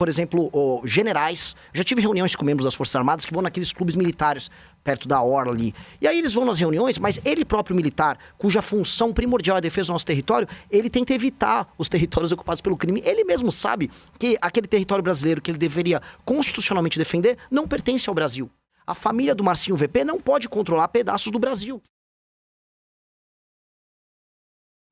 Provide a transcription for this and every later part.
por exemplo, generais. Já tive reuniões com membros das Forças Armadas que vão naqueles clubes militares perto da orla ali. E aí eles vão nas reuniões, mas ele próprio militar, cuja função primordial é a defesa do nosso território, ele tenta evitar os territórios ocupados pelo crime. Ele mesmo sabe que aquele território brasileiro que ele deveria constitucionalmente defender não pertence ao Brasil. A família do Marcinho VP não pode controlar pedaços do Brasil.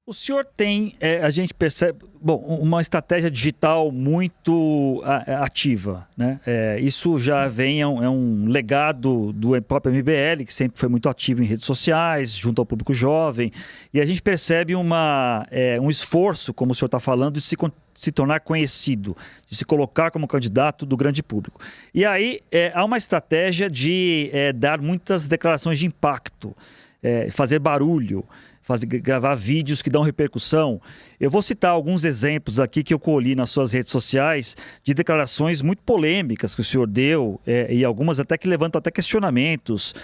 O senhor tem, a gente percebe, uma estratégia digital muito ativa, né? Isso já vem, é um legado do próprio MBL, que sempre foi muito ativo em redes sociais, junto ao público jovem, e a gente percebe um esforço, como o senhor está falando, de se tornar conhecido, de se colocar como candidato do grande público. E aí há uma estratégia de dar muitas declarações de impacto, fazer barulho, gravar vídeos que dão repercussão. Eu vou citar alguns exemplos aqui que eu colhi nas suas redes sociais de declarações muito polêmicas que o senhor deu, e algumas até que levantam até questionamentos.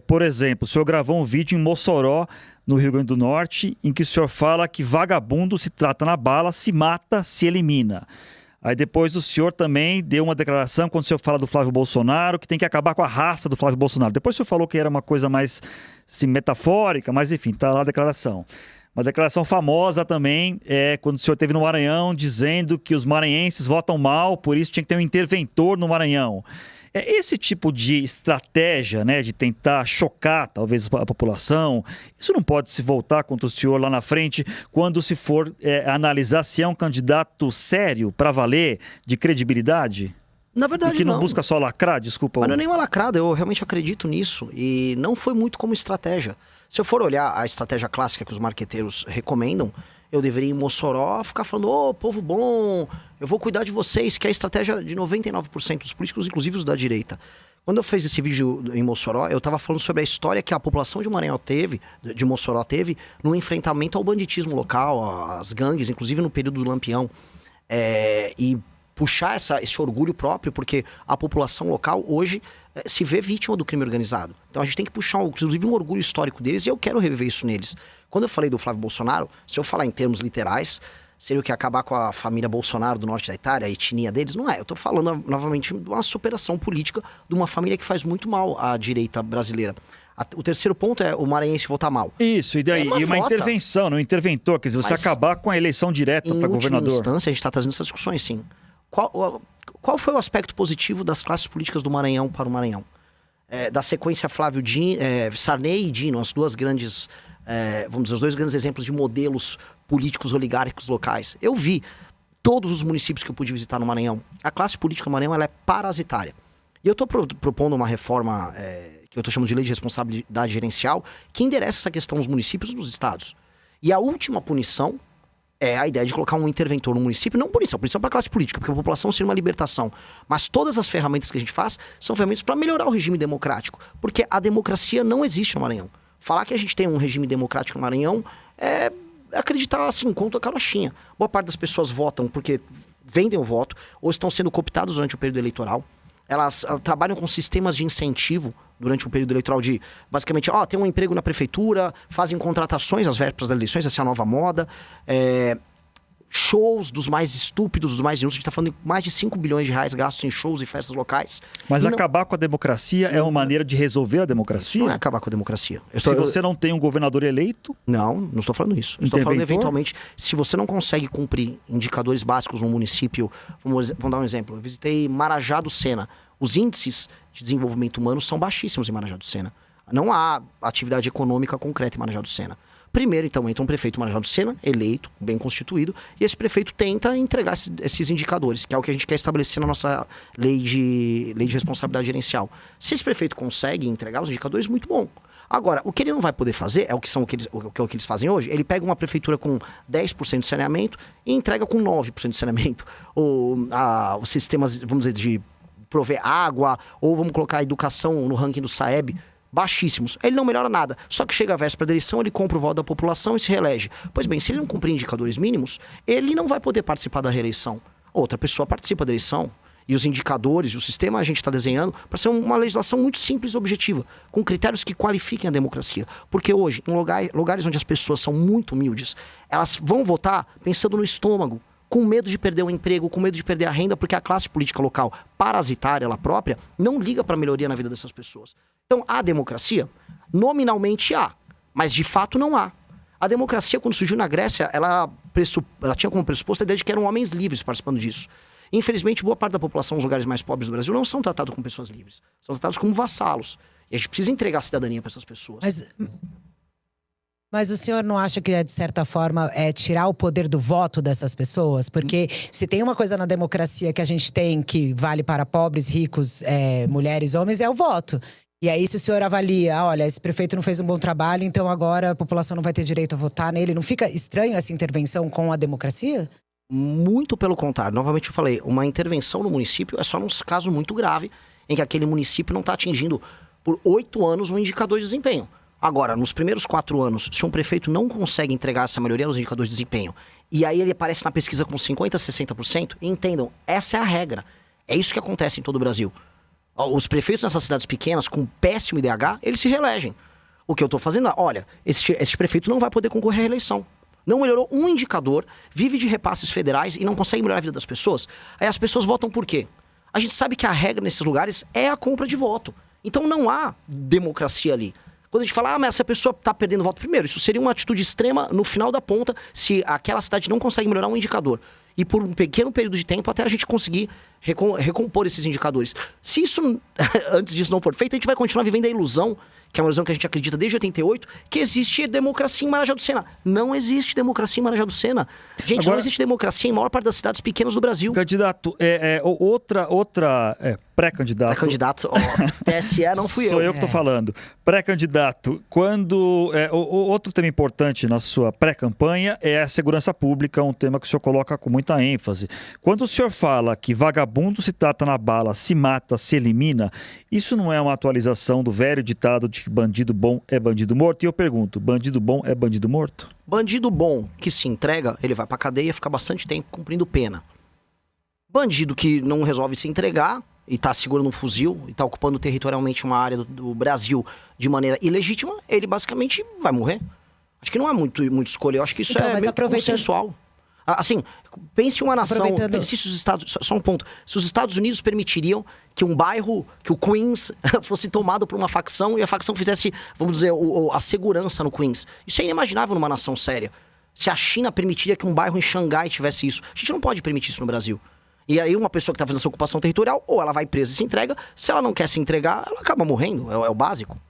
Por exemplo, o senhor gravou um vídeo em Mossoró, no Rio Grande do Norte, em que o senhor fala que vagabundo se trata na bala, se mata, se elimina. Aí depois o senhor também deu uma declaração quando o senhor fala do Flávio Bolsonaro, que tem que acabar com a raça do Flávio Bolsonaro. Depois o senhor falou que era uma coisa mais assim, metafórica, mas enfim, tá lá a declaração. Uma declaração famosa também é quando o senhor esteve no Maranhão dizendo que os maranhenses votam mal, por isso tinha que ter um interventor no Maranhão. Esse tipo de estratégia, né, de tentar chocar talvez a população, isso não pode se voltar contra o senhor lá na frente quando se for analisar se é um candidato sério, para valer, de credibilidade? Na verdade, e que não busca só lacrar, desculpa. Mas não é nem uma lacrada, eu realmente acredito nisso. E não foi muito como estratégia. Se eu for olhar a estratégia clássica que os marqueteiros recomendam, eu deveria ir em Mossoró ficar falando, povo bom, eu vou cuidar de vocês, que é a estratégia de 99% dos políticos, inclusive os da direita. Quando eu fiz esse vídeo em Mossoró, eu estava falando sobre a história que a população de Maranhão de Mossoró teve, no enfrentamento ao banditismo local, às gangues, inclusive no período do Lampião. E puxar esse orgulho próprio, porque a população local hoje se vê vítima do crime organizado. Então a gente tem que puxar, inclusive, um orgulho histórico deles, e eu quero reviver isso neles. Quando eu falei do Flávio Bolsonaro, se eu falar em termos literais, seria o que acabar com a família Bolsonaro do norte da Itália, a etnia deles? Não é. Eu tô falando, novamente, de uma superação política de uma família que faz muito mal à direita brasileira. O terceiro ponto é o maranhense votar mal. Isso, e daí? E uma intervenção, um interventor, quer dizer, você acabar com a eleição direta para governador. Em última instância, a gente está trazendo essas discussões, sim. Qual foi o aspecto positivo das classes políticas do Maranhão para o Maranhão? Da sequência Sarney e Dino, as duas grandes, vamos dizer, os dois grandes exemplos de modelos políticos oligárquicos locais. Eu vi todos os municípios que eu pude visitar no Maranhão. A classe política do Maranhão ela é parasitária. E eu estou propondo uma reforma que eu estou chamando de lei de responsabilidade gerencial, que endereça essa questão nos municípios e nos estados. E a última punição é a ideia de colocar um interventor no município, não punição para a classe política, porque a população seria uma libertação. Mas todas as ferramentas que a gente faz são ferramentas para melhorar o regime democrático, porque a democracia não existe no Maranhão. Falar que a gente tem um regime democrático no Maranhão é acreditar assim, conta a carochinha. Boa parte das pessoas votam porque vendem o voto, ou estão sendo cooptadas durante o período eleitoral. Elas trabalham com sistemas de incentivo durante o período eleitoral de, basicamente, tem um emprego na prefeitura, fazem contratações às vésperas das eleições, essa é a nova moda, shows dos mais estúpidos, dos mais inúteis, a gente está falando de mais de 5 bilhões de reais gastos em shows e festas locais. Mas acabar com a democracia é uma maneira de resolver a democracia? Não é acabar com a democracia. Se você não tem um governador eleito? Não estou falando isso. Estou falando, eventualmente, se você não consegue cumprir indicadores básicos no município, vamos dar um exemplo. Eu visitei Marajá do Sena. Os índices de desenvolvimento humano são baixíssimos em Marajá do Sena. Não há atividade econômica concreta em Marajá do Sena. Primeiro, então, entra um prefeito Marajá do Sena, eleito, bem constituído, e esse prefeito tenta entregar esses indicadores, que é o que a gente quer estabelecer na nossa lei de responsabilidade gerencial. Se esse prefeito consegue entregar os indicadores, muito bom. Agora, o que ele não vai poder fazer, é o que eles fazem hoje, ele pega uma prefeitura com 10% de saneamento e entrega com 9% de saneamento. Os sistemas, vamos dizer, de prover água, ou vamos colocar a educação no ranking do Saeb, baixíssimos. Ele não melhora nada. Só que chega a véspera da eleição, ele compra o voto da população e se reelege. Pois bem, se ele não cumprir indicadores mínimos, ele não vai poder participar da reeleição. Outra pessoa participa da eleição. E os indicadores e o sistema a gente está desenhando para ser uma legislação muito simples e objetiva, com critérios que qualifiquem a democracia. Porque hoje, em lugares onde as pessoas são muito humildes, elas vão votar pensando no estômago, com medo de perder o emprego, com medo de perder a renda, porque a classe política local, parasitária ela própria, não liga para a melhoria na vida dessas pessoas. Então, há democracia? Nominalmente há, mas de fato não há. A democracia, quando surgiu na Grécia, ela tinha como pressuposto a ideia de que eram homens livres participando disso. Infelizmente, boa parte da população nos lugares mais pobres do Brasil não são tratados como pessoas livres. São tratados como vassalos. E a gente precisa entregar a cidadania para essas pessoas. Mas o senhor não acha que, de certa forma, é tirar o poder do voto dessas pessoas? Porque se tem uma coisa na democracia que a gente tem que vale para pobres, ricos, mulheres, homens, é o voto. E aí, se o senhor avalia, olha, esse prefeito não fez um bom trabalho, então agora a população não vai ter direito a votar nele, não fica estranho essa intervenção com a democracia? Muito pelo contrário. Novamente eu falei, uma intervenção no município é só num caso muito grave, em que aquele município não está atingindo por 8 anos um indicador de desempenho. Agora, nos primeiros 4 anos, se um prefeito não consegue entregar essa melhoria nos indicadores de desempenho, e aí ele aparece na pesquisa com 50%, 60%, entendam, essa é a regra. É isso que acontece em todo o Brasil. Os prefeitos nessas cidades pequenas, com péssimo IDH, eles se reelegem. O que eu estou fazendo é, olha, esse prefeito não vai poder concorrer à reeleição. Não melhorou um indicador, vive de repasses federais e não consegue melhorar a vida das pessoas. Aí as pessoas votam por quê? A gente sabe que a regra nesses lugares é a compra de voto. Então não há democracia ali. Quando a gente fala, mas essa pessoa está perdendo voto, primeiro, isso seria uma atitude extrema no final da ponta se aquela cidade não consegue melhorar um indicador. E por um pequeno período de tempo até a gente conseguir recompor esses indicadores. Se isso, antes disso não for feito, a gente vai continuar vivendo a ilusão, que é uma ilusão que a gente acredita desde 88, que existe democracia em Marajá do Sena. Não existe democracia em Marajá do Sena. Gente, agora, não existe democracia em maior parte das cidades pequenas do Brasil. Candidato, pré-candidato. Pré-candidato, TSE não fui eu. Sou eu que estou falando. Pré-candidato, outro tema importante na sua pré-campanha é a segurança pública, um tema que o senhor coloca com muita ênfase. Quando o senhor fala que vagabundo se trata na bala, se mata, se elimina, isso não é uma atualização do velho ditado de que bandido bom é bandido morto? E eu pergunto, bandido bom é bandido morto? Bandido bom que se entrega, ele vai pra cadeia e fica bastante tempo cumprindo pena. Bandido que não resolve se entregar e tá segurando um fuzil e tá ocupando territorialmente uma área do Brasil de maneira ilegítima, ele basicamente vai morrer. Acho que não há muito escolha, eu acho que isso é meio consensual. Assim, pense uma nação, pense se os Estados... Só um ponto. Se os Estados Unidos permitiriam que um bairro, que o Queens, fosse tomado por uma facção e a facção fizesse, vamos dizer, a segurança no Queens. Isso é inimaginável numa nação séria. Se a China permitiria que um bairro em Xangai tivesse isso, a gente não pode permitir isso no Brasil. E aí uma pessoa que está fazendo essa ocupação territorial, ou ela vai presa e se entrega, se ela não quer se entregar, ela acaba morrendo, é o básico.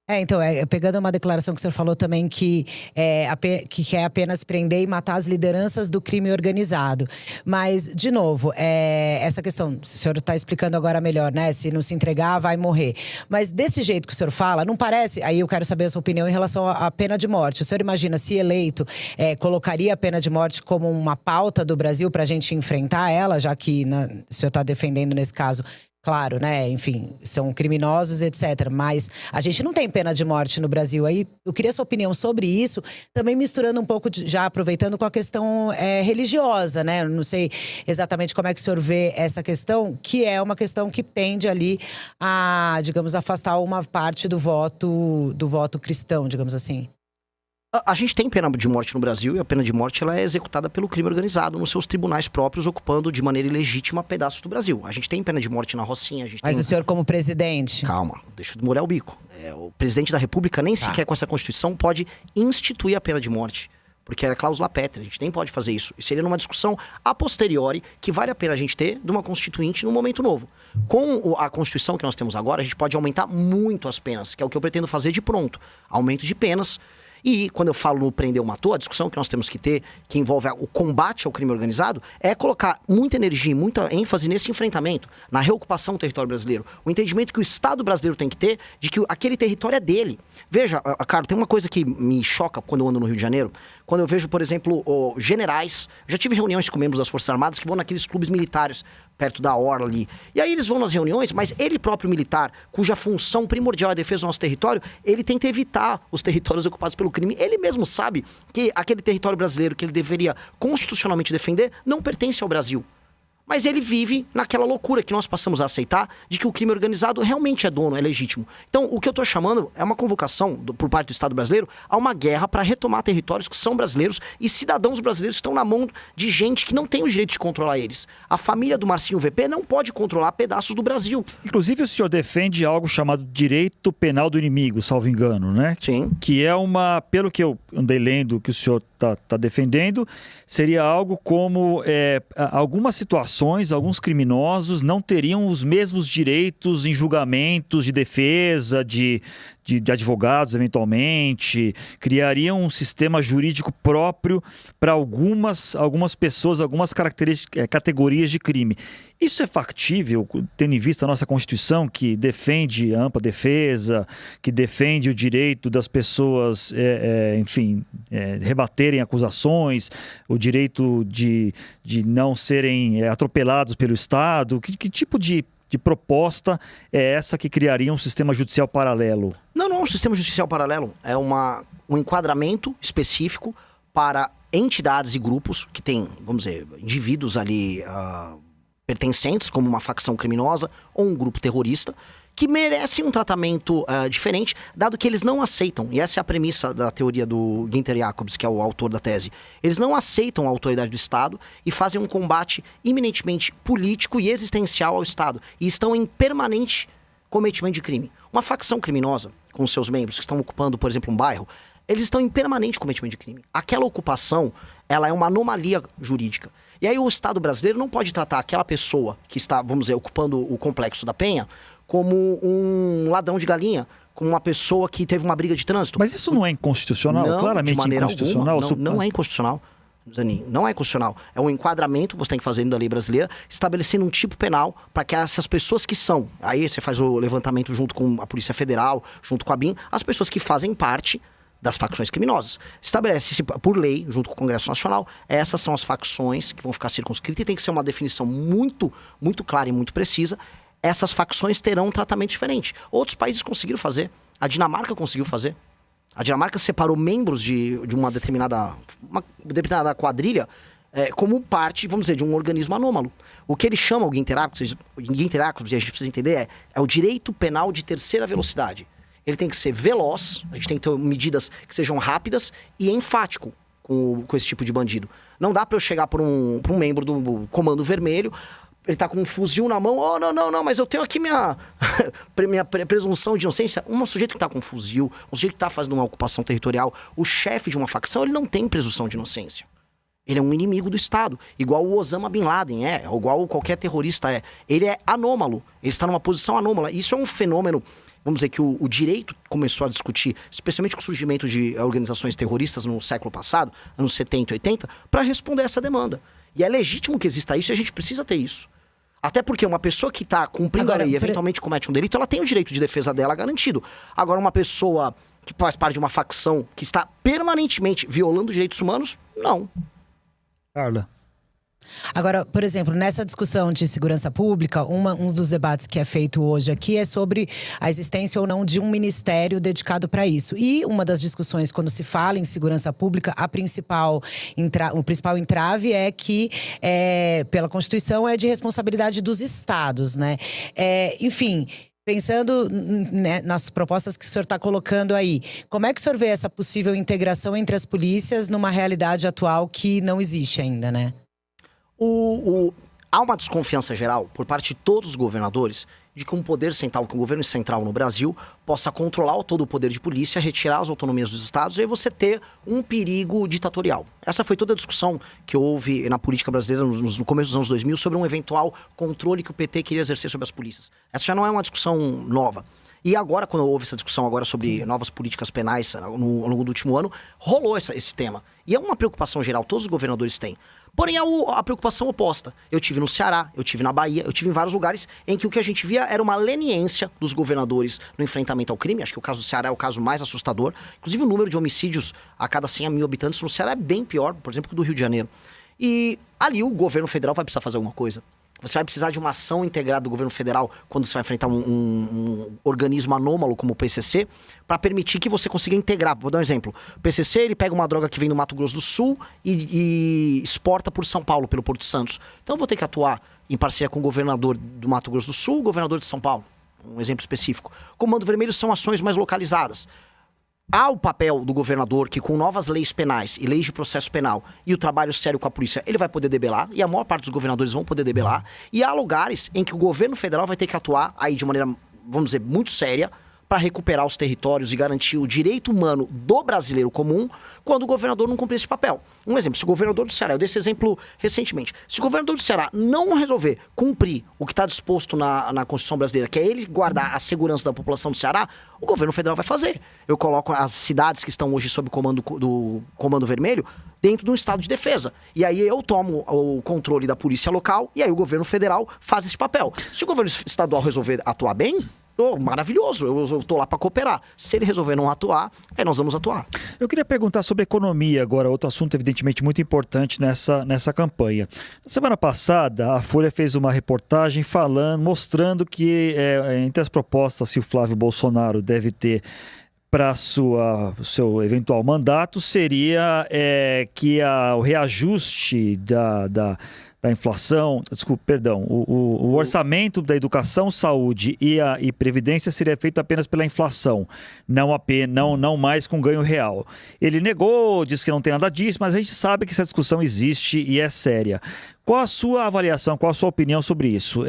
Então, pegando uma declaração que o senhor falou também que quer apenas prender e matar as lideranças do crime organizado. Mas, de novo, essa questão, o senhor está explicando agora melhor, né? Se não se entregar, vai morrer. Mas desse jeito que o senhor fala, não parece... Aí eu quero saber a sua opinião em relação à pena de morte. O senhor imagina, se eleito, colocaria a pena de morte como uma pauta do Brasil para a gente enfrentar ela, já que o senhor está defendendo nesse caso... Claro, né? Enfim, são criminosos, etc. Mas a gente não tem pena de morte no Brasil. Aí eu queria sua opinião sobre isso, também misturando um pouco, já aproveitando com a questão religiosa, né? Eu não sei exatamente como é que o senhor vê essa questão, que é uma questão que tende ali a, digamos, afastar uma parte do voto cristão, digamos assim. A gente tem pena de morte no Brasil e a pena de morte ela é executada pelo crime organizado nos seus tribunais próprios, ocupando de maneira ilegítima pedaços do Brasil. A gente tem pena de morte na Rocinha. Mas o senhor como presidente... Calma, deixa eu molhar o bico. O presidente da República nem sequer com essa Constituição pode instituir a pena de morte, porque é cláusula pétrea, a gente nem pode fazer isso. Isso seria numa discussão a posteriori que vale a pena a gente ter de uma constituinte num momento novo. Com a Constituição que nós temos agora, a gente pode aumentar muito as penas, que é o que eu pretendo fazer de pronto. Aumento de penas. E quando eu falo no prender ou matou, a discussão que nós temos que ter, que envolve o combate ao crime organizado, é colocar muita energia e muita ênfase nesse enfrentamento, na reocupação do território brasileiro. O entendimento que o Estado brasileiro tem que ter de que aquele território é dele. Veja, cara, tem uma coisa que me choca quando eu ando no Rio de Janeiro, quando eu vejo, por exemplo, generais, já tive reuniões com membros das Forças Armadas que vão naqueles clubes militares perto da orla ali. E aí eles vão nas reuniões, mas ele próprio militar, cuja função primordial é a defesa do nosso território, ele tenta evitar os territórios ocupados pelo crime. Ele mesmo sabe que aquele território brasileiro que ele deveria constitucionalmente defender não pertence ao Brasil. Mas ele vive naquela loucura que nós passamos a aceitar de que o crime organizado realmente é dono, é legítimo. Então, o que eu estou chamando é uma convocação por parte do Estado brasileiro a uma guerra para retomar territórios que são brasileiros e cidadãos brasileiros que estão na mão de gente que não tem o direito de controlar eles. A família do Marcinho VP não pode controlar pedaços do Brasil. Inclusive, o senhor defende algo chamado direito penal do inimigo, salvo engano, né? Sim. Que é pelo que eu andei lendo que o senhor está defendendo, seria algo como algumas situações, alguns criminosos não teriam os mesmos direitos em julgamentos de defesa, de advogados, eventualmente, criariam um sistema jurídico próprio para algumas pessoas, algumas categorias de crime. Isso é factível, tendo em vista a nossa Constituição, que defende a ampla defesa, que defende o direito das pessoas, rebaterem acusações, o direito de não serem atropelados pelo Estado? Que tipo de proposta é essa que criaria um sistema judicial paralelo? Não, um sistema judicial paralelo é um enquadramento específico para entidades e grupos que têm, vamos dizer, indivíduos ali pertencentes, como uma facção criminosa ou um grupo terrorista, que merecem um tratamento diferente, dado que eles não aceitam, e essa é a premissa da teoria do Günther Jacobs, que é o autor da tese, eles não aceitam a autoridade do Estado e fazem um combate eminentemente político e existencial ao Estado, e estão em permanente cometimento de crime. Uma facção criminosa, com seus membros que estão ocupando, por exemplo, um bairro, eles estão em permanente cometimento de crime. Aquela ocupação, ela é uma anomalia jurídica. E aí o Estado brasileiro não pode tratar aquela pessoa que está, vamos dizer, ocupando o Complexo da Penha como um ladrão de galinha, como uma pessoa que teve uma briga de trânsito. Mas isso não é inconstitucional? Não, claramente de maneira inconstitucional? Alguma, não é inconstitucional. Zanin, não é constitucional. É um enquadramento que você tem que fazer da lei brasileira, estabelecendo um tipo penal para que essas pessoas que são, aí você faz o levantamento junto com a Polícia Federal, junto com a BIM, as pessoas que fazem parte das facções criminosas. Estabelece-se por lei, junto com o Congresso Nacional, essas são as facções que vão ficar circunscritas e tem que ser uma definição muito, muito clara e muito precisa. Essas facções terão um tratamento diferente. Outros países conseguiram fazer. A Dinamarca conseguiu fazer. A Dinamarca separou membros de uma determinada quadrilha como parte, vamos dizer, de um organismo anômalo. O que ele chama o Günther Jacobs, e a gente precisa entender, é o direito penal de terceira velocidade. Ele tem que ser veloz, a gente tem que ter medidas que sejam rápidas e enfático com esse tipo de bandido. Não dá para eu chegar para um membro do Comando Vermelho, ele tá com um fuzil na mão, não, mas eu tenho aqui minha presunção de inocência. Um sujeito que tá com um fuzil, um sujeito que tá fazendo uma ocupação territorial, o chefe de uma facção, ele não tem presunção de inocência. Ele é um inimigo do Estado, igual o Osama Bin Laden ou igual qualquer terrorista é. Ele é anômalo, ele está numa posição anômala. Isso é um fenômeno, vamos dizer, que o direito começou a discutir, especialmente com o surgimento de organizações terroristas no século passado, anos 70 e 80, para responder essa demanda. E é legítimo que exista isso e a gente precisa ter isso. Até porque uma pessoa que está cumprindo a lei e eventualmente comete um delito, ela tem o direito de defesa dela garantido. Agora, uma pessoa que faz parte de uma facção que está permanentemente violando direitos humanos, não. Carla. Agora, por exemplo, nessa discussão de segurança pública, um dos debates que é feito hoje aqui é sobre a existência ou não de um ministério dedicado para isso. E uma das discussões, quando se fala em segurança pública, o principal entrave é que, pela Constituição, é de responsabilidade dos estados, né? Enfim… Pensando nas propostas que o senhor está colocando aí, como é que o senhor vê essa possível integração entre as polícias numa realidade atual que não existe ainda, né? Há uma desconfiança geral por parte de todos os governadores de que um poder central, que o governo central no Brasil possa controlar todo o poder de polícia, retirar as autonomias dos estados e aí você ter um perigo ditatorial. Essa foi toda a discussão que houve na política brasileira no começo dos anos 2000 sobre um eventual controle que o PT queria exercer sobre as polícias. Essa já não é uma discussão nova. E agora, quando houve essa discussão agora sobre novas políticas penais ao longo do último ano, rolou esse tema. E é uma preocupação geral, todos os governadores têm. Porém, a preocupação oposta. Eu tive no Ceará, eu tive na Bahia, eu tive em vários lugares em que o que a gente via era uma leniência dos governadores no enfrentamento ao crime. Acho que o caso do Ceará é o caso mais assustador. Inclusive, o número de homicídios a cada 100 mil habitantes no Ceará é bem pior, por exemplo, que o do Rio de Janeiro. E ali o governo federal vai precisar fazer alguma coisa. Você vai precisar de uma ação integrada do governo federal quando você vai enfrentar um organismo anômalo como o PCC, para permitir que você consiga integrar. Vou dar um exemplo. O PCC, ele pega uma droga que vem do Mato Grosso do Sul e exporta por São Paulo, pelo Porto Santos. Então eu vou ter que atuar em parceria com o governador do Mato Grosso do Sul, o governador de São Paulo. Um exemplo específico. Comando Vermelho são ações mais localizadas. Há o papel do governador que, com novas leis penais e leis de processo penal e o trabalho sério com a polícia, ele vai poder debelar, e a maior parte dos governadores vão poder debelar. E há lugares em que o governo federal vai ter que atuar aí de maneira, vamos dizer, muito séria, para recuperar os territórios e garantir o direito humano do brasileiro comum quando o governador não cumprir esse papel. Um exemplo, se o governador do Ceará, eu dei esse exemplo recentemente, se o governador do Ceará não resolver cumprir o que está disposto na Constituição brasileira, que é ele guardar a segurança da população do Ceará, o governo federal vai fazer. Eu coloco as cidades que estão hoje sob comando do Comando Vermelho dentro de um estado de defesa. E aí eu tomo o controle da polícia local e aí o governo federal faz esse papel. Se o governo estadual resolver atuar bem, maravilhoso, eu tô lá para cooperar. Se ele resolver não atuar, aí nós vamos atuar. Eu queria perguntar sobre economia agora, outro assunto evidentemente muito importante nessa campanha. Na semana passada, a Folha fez uma reportagem mostrando que entre as propostas que o Flávio Bolsonaro deve ter para seu eventual mandato seria que o reajuste da inflação, o orçamento da educação, saúde e previdência seria feito apenas pela inflação, não mais com ganho real. Ele negou, disse que não tem nada disso, mas a gente sabe que essa discussão existe e é séria. Qual a sua avaliação, qual a sua opinião sobre isso?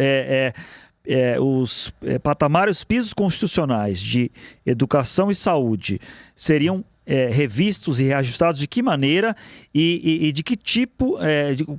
Os patamares, os pisos constitucionais de educação e saúde seriam revistos e reajustados de que maneira e de que tipo,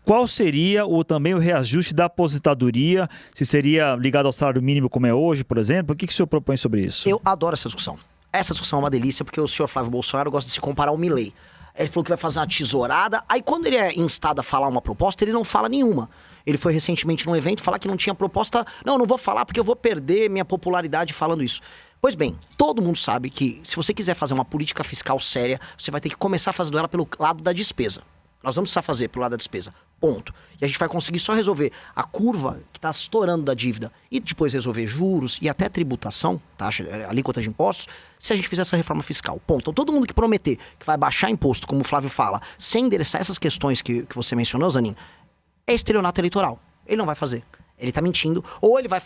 qual seria também o reajuste da aposentadoria, se seria ligado ao salário mínimo como é hoje, por exemplo? O que o senhor propõe sobre isso? Eu adoro essa discussão. Essa discussão é uma delícia porque o senhor Flávio Bolsonaro gosta de se comparar ao Milei. Ele falou que vai fazer uma tesourada, aí quando ele é instado a falar uma proposta, ele não fala nenhuma. Ele foi recentemente num evento falar que não tinha proposta. Não vou falar porque eu vou perder minha popularidade falando isso. Pois bem, todo mundo sabe que se você quiser fazer uma política fiscal séria, você vai ter que começar fazendo ela pelo lado da despesa. Nós vamos precisar fazer pelo lado da despesa, ponto. E a gente vai conseguir só resolver a curva que está estourando da dívida e depois resolver juros e até tributação, taxa, alíquota de impostos, se a gente fizer essa reforma fiscal, ponto. Então todo mundo que prometer que vai baixar imposto, como o Flávio fala, sem endereçar essas questões que você mencionou, Zanin, é estelionato eleitoral. Ele não vai fazer. Ele tá mentindo. Ou ele vai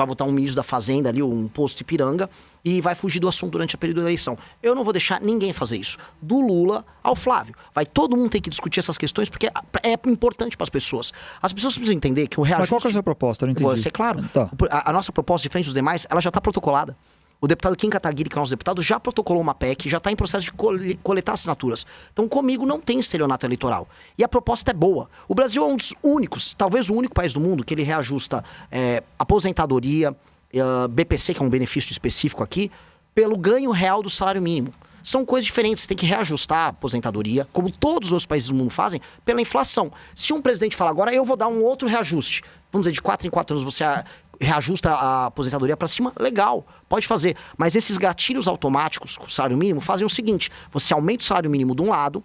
botar um ministro da Fazenda ali, um posto Ipiranga, e vai fugir do assunto durante a período da eleição. Eu não vou deixar ninguém fazer isso. Do Lula ao Flávio. Vai todo mundo ter que discutir essas questões, porque é importante para as pessoas. As pessoas precisam entender que o reajuste... Mas qual que é a sua proposta? Eu não entendi. Vou ser claro. Tá. A nossa proposta, diferente dos demais, ela já está protocolada. O deputado Kim Kataguiri, que é o nosso deputado, já protocolou uma PEC, já está em processo de coletar assinaturas. Então, comigo não tem estelionato eleitoral. E a proposta é boa. O Brasil é um dos únicos, talvez o único país do mundo, que ele reajusta aposentadoria, BPC, que é um benefício específico aqui, pelo ganho real do salário mínimo. São coisas diferentes, você tem que reajustar a aposentadoria, como todos os outros países do mundo fazem, pela inflação. Se um presidente falar agora, eu vou dar um outro reajuste, vamos dizer, de 4 em 4 anos você reajusta a aposentadoria para cima, legal, pode fazer. Mas esses gatilhos automáticos com o salário mínimo fazem o seguinte, você aumenta o salário mínimo de um lado,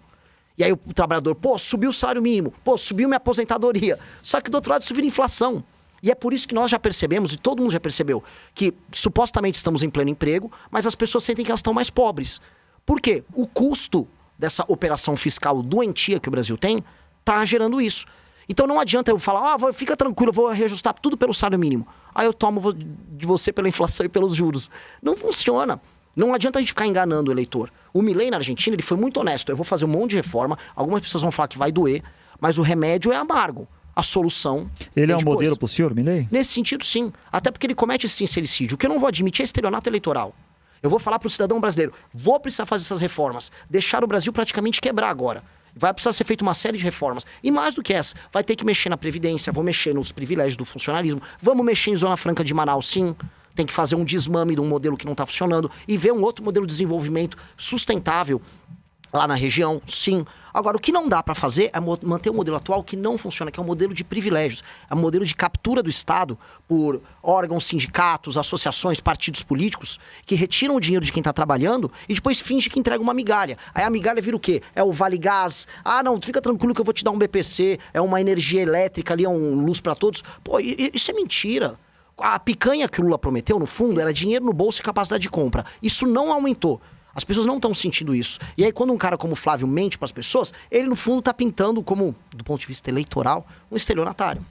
e aí o trabalhador, subiu o salário mínimo, subiu minha aposentadoria. Só que do outro lado isso vira inflação. E é por isso que nós já percebemos, e todo mundo já percebeu, que supostamente estamos em pleno emprego, mas as pessoas sentem que elas estão mais pobres. Por quê? O custo dessa operação fiscal doentia que o Brasil tem está gerando isso. Então não adianta eu falar, fica tranquilo, eu vou reajustar tudo pelo salário mínimo. Aí eu tomo de você pela inflação e pelos juros. Não funciona. Não adianta a gente ficar enganando o eleitor. O Milei na Argentina, ele foi muito honesto. Eu vou fazer um monte de reforma, algumas pessoas vão falar que vai doer, mas o remédio é amargo. A solução... Ele é um modelo pro senhor, Milei? Nesse sentido, sim. Até porque ele comete esse sincericídio. O que eu não vou admitir é estelionato eleitoral. Eu vou falar pro cidadão brasileiro, vou precisar fazer essas reformas. Deixar o Brasil praticamente quebrar agora. Vai precisar ser feita uma série de reformas. E mais do que essa, vai ter que mexer na Previdência, vou mexer nos privilégios do funcionalismo, vamos mexer em Zona Franca de Manaus, sim. Tem que fazer um desmame de um modelo que não está funcionando e ver um outro modelo de desenvolvimento sustentável lá na região, sim. Agora, o que não dá para fazer é manter o modelo atual que não funciona, que é o modelo de privilégios. É o modelo de captura do Estado por órgãos, sindicatos, associações, partidos políticos, que retiram o dinheiro de quem está trabalhando e depois finge que entrega uma migalha. Aí a migalha vira o quê? É o Vale Gás. Ah, não, fica tranquilo que eu vou te dar um BPC, é uma energia elétrica ali, é um luz para todos. Pô, isso é mentira. A picanha que o Lula prometeu, no fundo, era dinheiro no bolso e capacidade de compra. Isso não aumentou. As pessoas não estão sentindo isso. E aí, quando um cara como o Flávio mente para as pessoas, ele, no fundo, está pintando como, do ponto de vista eleitoral, um estelionatário.